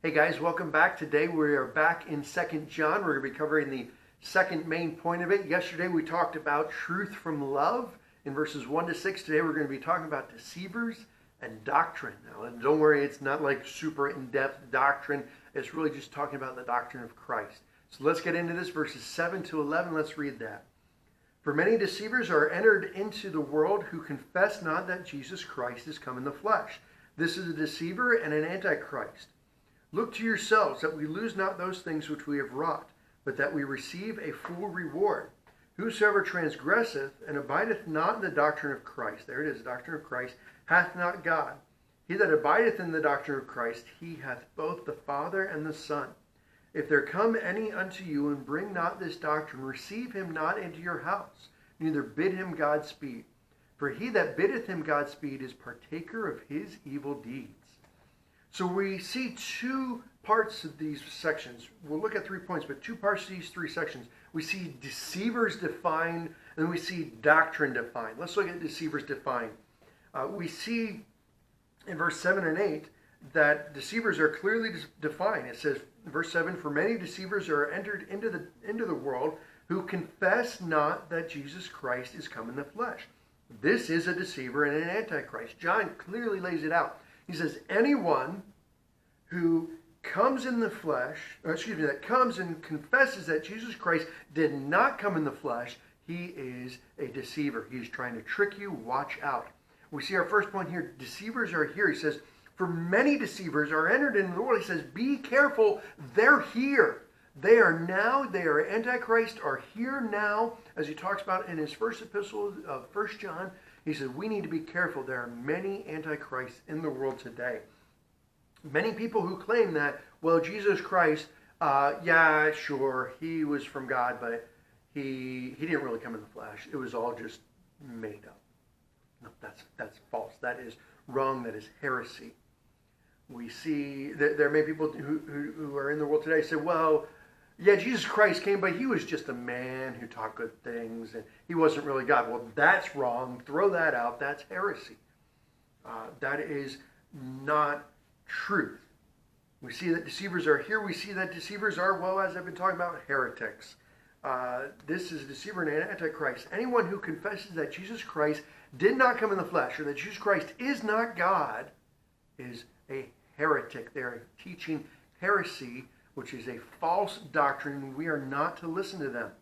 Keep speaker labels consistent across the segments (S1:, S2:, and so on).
S1: Hey guys, welcome back. Today we are back in 2 John. We're going to be covering the second main point of it. Yesterday we talked about truth from love in verses 1 to 6. Today we're going to be talking about deceivers and doctrine. Now, and don't worry, it's not like super in-depth doctrine. It's really just talking about the doctrine of Christ. So let's get into this, verses 7 to 11. Let's read that. For many deceivers are entered into the world who confess not that Jesus Christ is come in the flesh. This is a deceiver and an antichrist. Look to yourselves that we lose not those things which we have wrought, but that we receive a full reward. Whosoever transgresseth and abideth not in the doctrine of Christ, there it is, the doctrine of Christ, hath not God. He that abideth in the doctrine of Christ, he hath both the Father and the Son. If there come any unto you and bring not this doctrine, receive him not into your house, neither bid him Godspeed. For he that biddeth him Godspeed is partaker of his evil deeds. So we see two parts of these sections. We'll look at 3 points, but two parts of these three sections. We see deceivers defined, and then we see doctrine defined. Let's look at deceivers defined. We see in verse 7 and 8 that deceivers are clearly defined. It says, verse 7, for many deceivers are entered into the world who confess not that Jesus Christ is come in the flesh. This is a deceiver and an antichrist. John clearly lays it out. He says, anyone who comes in the flesh, that comes and confesses that Jesus Christ did not come in the flesh, he is a deceiver. He's trying to trick you. Watch out. We see our first point here, deceivers are here. He says, for many deceivers are entered into the world. He says, be careful, they're here. They are Antichrist, are here now, as he talks about in his first epistle of 1 John. He said, we need to be careful. There are many antichrists in the world today. Many people who claim that, well, Jesus Christ, yeah, sure, he was from God, but he didn't really come in the flesh. It was all just made up. No, that's false. That is wrong. That is heresy. We see that there are many people who are in the world today say, well, yeah, Jesus Christ came, but he was just a man who taught good things, and he wasn't really God. Well, that's wrong. Throw that out. That's heresy. That is not truth. We see that deceivers are here. We see that deceivers are, well, as I've been talking about, heretics. This is a deceiver and an antichrist. Anyone who confesses that Jesus Christ did not come in the flesh, or that Jesus Christ is not God, is a heretic. They're teaching heresy, which is a false doctrine. We are not to listen to them.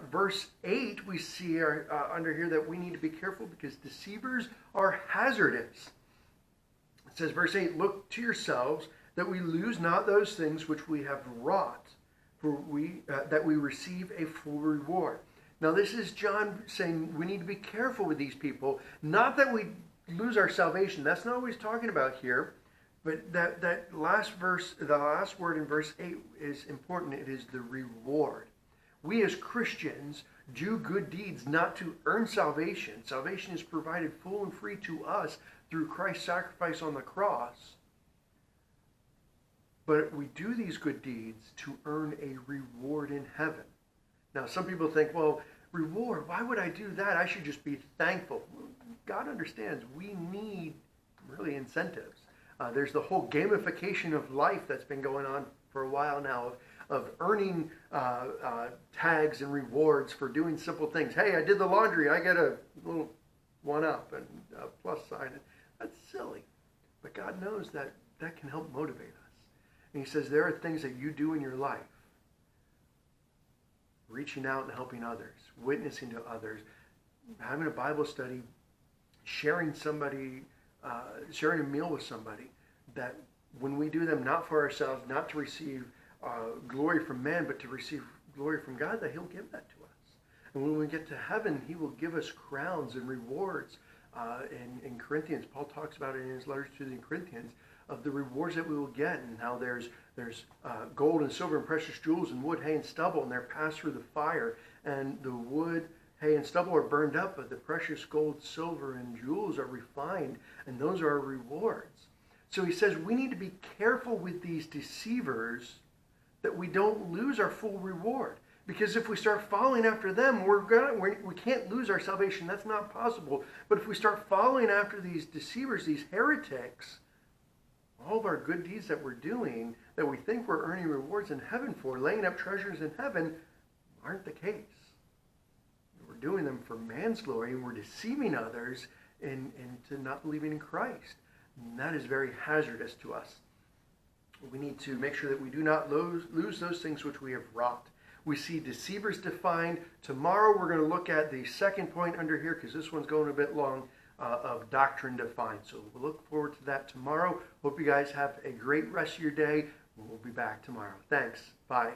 S1: Verse 8, we see under here that we need to be careful because deceivers are hazardous. It says, verse 8, look to yourselves that we lose not those things which we have wrought, for that we receive a full reward. Now this is John saying we need to be careful with these people. Not that we lose our salvation. That's not what he's talking about here. But that last verse, the last word in verse 8 is important. It is the reward. We as Christians do good deeds not to earn salvation. Salvation is provided full and free to us through Christ's sacrifice on the cross. But we do these good deeds to earn a reward in heaven. Now, some people think, well, reward, why would I do that? I should just be thankful. God understands we need really incentives. There's the whole gamification of life that's been going on for a while now of earning tags and rewards for doing simple things. Hey, I did the laundry. I get a little one-up and a plus sign. That's silly. But God knows that can help motivate us. And he says there are things that you do in your life. Reaching out and helping others. Witnessing to others. Having a Bible study. Sharing a meal with somebody, that when we do them not for ourselves, not to receive glory from man, but to receive glory from God, that he'll give that to us. And when we get to heaven, he will give us crowns and rewards. In Corinthians, Paul talks about it in his letters to the Corinthians, of the rewards that we will get, and how there's gold and silver and precious jewels and wood, hay, and stubble, and they're passed through the fire, and the wood, hay, and stubble are burned up, but the precious gold, silver, and jewels are refined, and those are our rewards. So he says we need to be careful with these deceivers that we don't lose our full reward. Because if we start following after them, we can't lose our salvation. That's not possible. But if we start following after these deceivers, these heretics, all of our good deeds that we're doing, that we think we're earning rewards in heaven for, laying up treasures in heaven, aren't the case. We're doing them for man's glory, and we're deceiving others into not believing in Christ. And that is very hazardous to us. We need to make sure that we do not lose those things which we have wrought. We see Deceivers Defined. Tomorrow we're going to look at the second point under here, because this one's going a bit long, of Doctrine Defined. So we'll look forward to that tomorrow. Hope you guys have a great rest of your day. We'll be back tomorrow. Thanks. Bye.